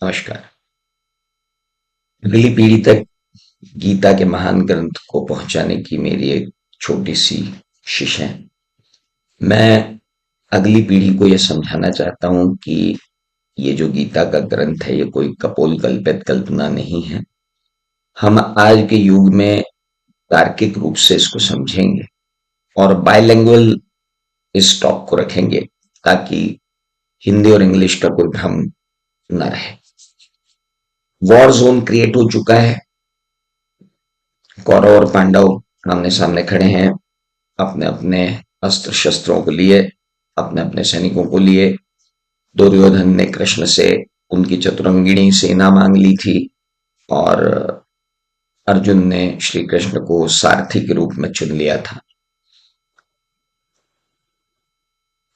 नमस्कार। अगली पीढ़ी तक गीता के महान ग्रंथ को पहुंचाने की मेरी एक छोटी सी कोशिश है। मैं अगली पीढ़ी को यह समझाना चाहता हूं कि ये जो गीता का ग्रंथ है ये कोई कपोल कल्पित कल्पना नहीं है। हम आज के युग में तार्किक रूप से इसको समझेंगे और बायलिंगुअल इस टॉक को रखेंगे ताकि हिंदी और इंग्लिश का कोई भ्रम न रहे। वॉर जोन क्रिएट हो चुका है। कौरव और पांडव आमने सामने खड़े हैं, अपने अपने अस्त्र शस्त्रों को लिए, अपने अपने सैनिकों को लिए। दुर्योधन ने कृष्ण से उनकी चतुरंगिणी सेना मांग ली थी और अर्जुन ने श्री कृष्ण को सारथी के रूप में चुन लिया था।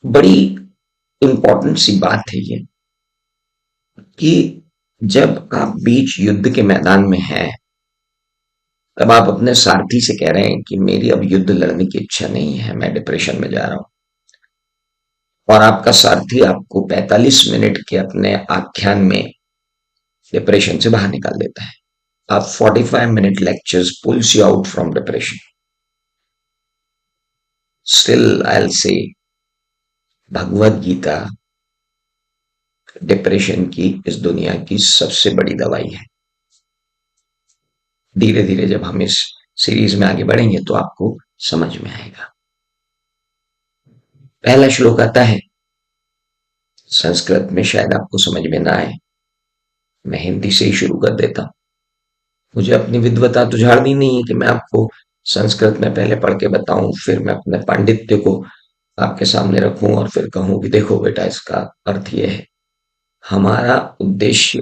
बड़ी इंपॉर्टेंट सी बात है ये कि जब आप बीच युद्ध के मैदान में हैं, तब आप अपने सारथी से कह रहे हैं कि मेरी अब युद्ध लड़ने की इच्छा नहीं है, मैं डिप्रेशन में जा रहा हूं। और आपका सारथी आपको 45 मिनट के अपने आख्यान में डिप्रेशन से बाहर निकाल देता है। आप 45 minute lectures pulls you out from depression. Still I will say Bhagavad Gita depression की इस दुनिया की सबसे बड़ी दवाई है। धीरे धीरे जब हम इस सीरीज में आगे बढ़ेंगे तो आपको समझ में आएगा। पहला श्लोक आता है, संस्कृत में शायद आपको समझ में ना आए, मैं हिंदी से ही शुरू कर देता हूं। मुझे अपनी विद्वता तो झाड़नी नहीं है कि मैं आपको संस्कृत में पहले पढ़ के बताऊं, फिर मैं अपने पांडित्य को आपके सामने रखूं और फिर कहूं कि देखो बेटा इसका अर्थ ये है। हमारा उद्देश्य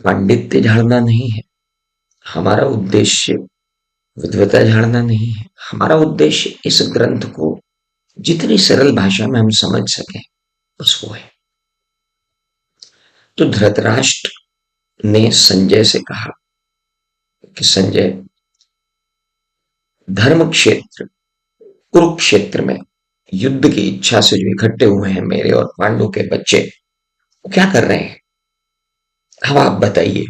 पांडित्य झाड़ना नहीं है, हमारा उद्देश्य विद्वता झाड़ना नहीं है। हमारा उद्देश्य इस ग्रंथ को जितनी सरल भाषा में हम समझ सकें बस वो है। तो धृतराष्ट्र ने संजय से कहा कि संजय, धर्म क्षेत्र कुरुक्षेत्र में युद्ध की इच्छा से जो इकट्ठे हुए हैं मेरे और पांडु के बच्चे, वो क्या कर रहे हैं? अब आप बताइए।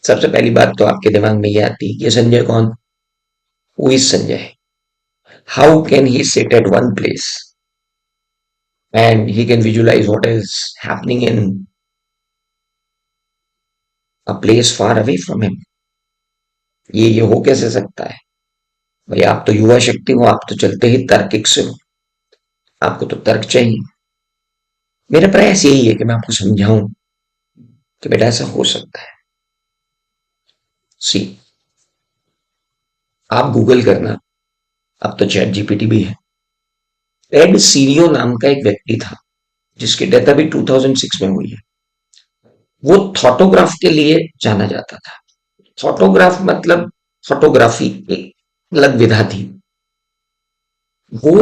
सबसे पहली बात तो आपके दिमाग में ये आती है कि संजय कौन? Who is Sanjay? How can he sit at one place and he can visualize what is happening in a place far away from him? ये हो कैसे सकता है? भाई आप तो युवा शक्ति हो, आप तो चलते ही तार्किक से हो, आपको तो तर्क चाहिए। मेरा प्रयास यही है कि मैं आपको समझाऊं कि बेटा ऐसा हो सकता है। सी, आप गूगल करना, अब तो चैट जीपीटी भी है। टेड सीरियो नाम का एक व्यक्ति था जिसकी डेथ अभी 2006 में हुई है। वो थॉटोग्राफ के लिए जाना जाता था। फोटोग्राफ मतलब फोटोग्राफी एक अलग विधा थी। वो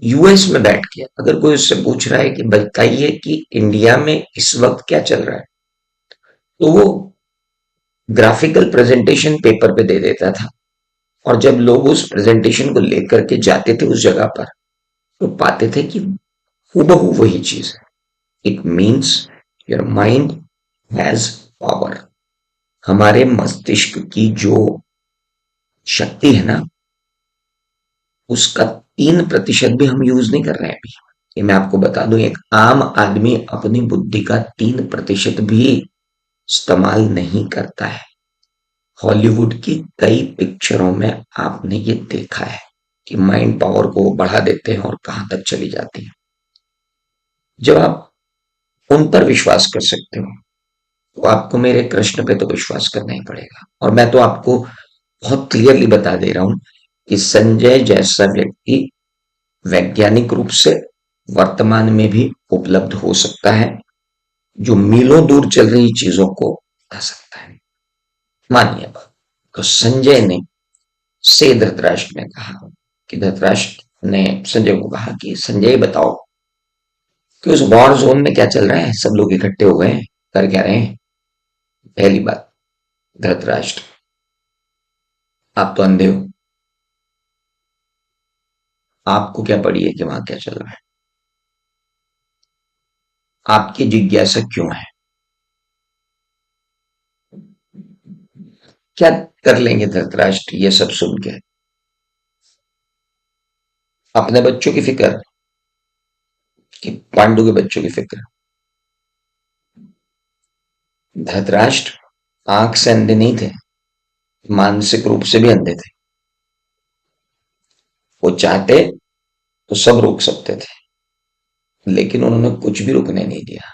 यूएस में बैठ के अगर कोई उससे पूछ रहा है कि बताइए कि इंडिया में इस वक्त क्या चल रहा है, तो वो ग्राफिकल प्रेजेंटेशन पेपर पे दे देता था। और जब लोग उस प्रेजेंटेशन को लेकर के जाते थे उस जगह पर, तो पाते थे कि हूबहू वही चीज है। It means your mind has power. हमारे मस्तिष्क की जो शक्ति है ना, उसका 3% भी हम यूज नहीं कर रहे हैं अभी। ये मैं आपको बता दूं, एक आम आदमी अपनी बुद्धि का 3% भी इस्तेमाल नहीं करता है। हॉलीवुड की कई पिक्चरों में आपने ये देखा है कि माइंड पावर को बढ़ा देते हैं और कहां तक चली जाती है। जब आप उन पर विश्वास कर सकते हो तो आपको मेरे कृष्ण पे तो विश्वास करना ही पड़ेगा। और मैं तो आपको बहुत क्लियरली बता दे रहा हूं कि संजय जैसा व्यक्ति वैज्ञानिक रूप से वर्तमान में भी उपलब्ध हो सकता है, जो मीलों दूर चल रही चीजों को बता सकता है। मानिए बात, तो संजय ने से धृतराष्ट्र ने कहा कि धृतराष्ट्र ने संजय को कहा कि संजय बताओ कि उस वॉर जोन में क्या चल रहा है, सब लोग इकट्ठे हो गए हैं, कर क्या रहे हैं? पहली बात, धृतराष्ट्र, आप तो अंधे हो, आपको क्या पड़ी है कि वहां क्या चल रहा है? आपकी जिज्ञासा क्यों है? क्या कर लेंगे धृतराष्ट्र ये सब सुन के? अपने बच्चों की फिक्र कि पांडु के बच्चों की फिक्र? धृतराष्ट्र आंख से अंधे नहीं थे, मानसिक रूप से भी अंधे थे। वो चाहते तो सब रोक सकते थे, लेकिन उन्होंने कुछ भी रुकने नहीं दिया।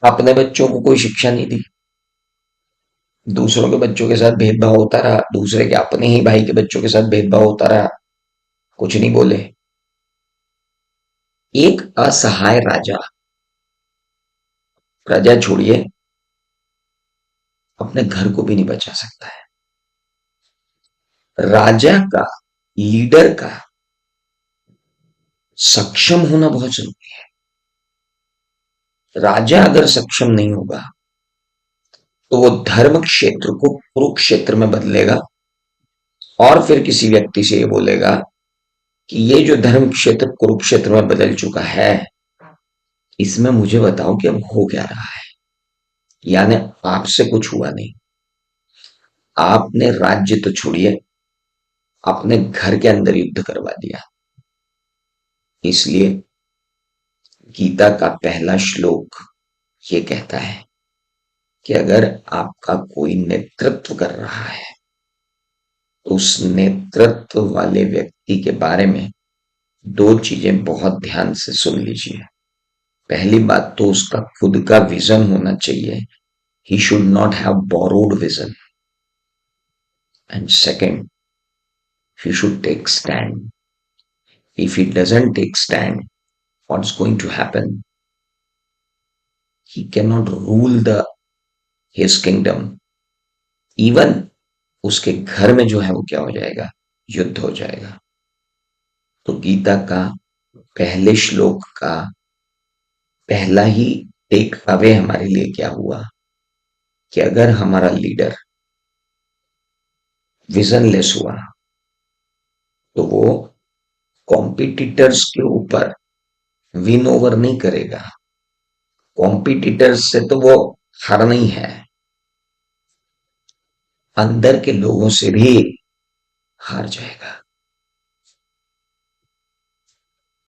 अपने बच्चों को कोई शिक्षा नहीं दी, दूसरों के बच्चों के साथ भेदभाव होता रहा, दूसरे के अपने ही भाई के बच्चों के साथ भेदभाव होता रहा, कुछ नहीं बोले। एक असहाय राजा, प्रजा छोड़िए, अपने घर को भी नहीं बचा सकता है। राजा का, लीडर का सक्षम होना बहुत जरूरी है। राजा अगर सक्षम नहीं होगा तो वो धर्म क्षेत्र को कुरुक्षेत्र में बदलेगा, और फिर किसी व्यक्ति से ये बोलेगा कि ये जो धर्म क्षेत्र कुरुक्षेत्र में बदल चुका है, इसमें मुझे बताओ कि अब हो क्या रहा है। यानी आपसे कुछ हुआ नहीं, आपने राज्य तो छोड़िए, अपने घर के अंदर युद्ध करवा दिया। इसलिए गीता का पहला श्लोक ये कहता है कि अगर आपका कोई नेतृत्व कर रहा है तो उस नेतृत्व वाले व्यक्ति के बारे में दो चीजें बहुत ध्यान से सुन लीजिए। पहली बात तो उसका खुद का विजन होना चाहिए। He should not have borrowed vision. And second, he should take stand. If he doesn't take stand, what's going to happen? He cannot rule the his kingdom. Even उसके घर में जो है वो क्या हो जाएगा, युद्ध हो जाएगा। तो गीता का पहले श्लोक का पहला ही टेक अवे हमारे लिए क्या हुआ कि अगर हमारा लीडर विजनलेस हुआ तो वो कॉम्पिटिटर्स के ऊपर विन ओवर नहीं करेगा। कॉम्पिटिटर्स से तो वो हारना ही है, अंदर के लोगों से भी हार जाएगा।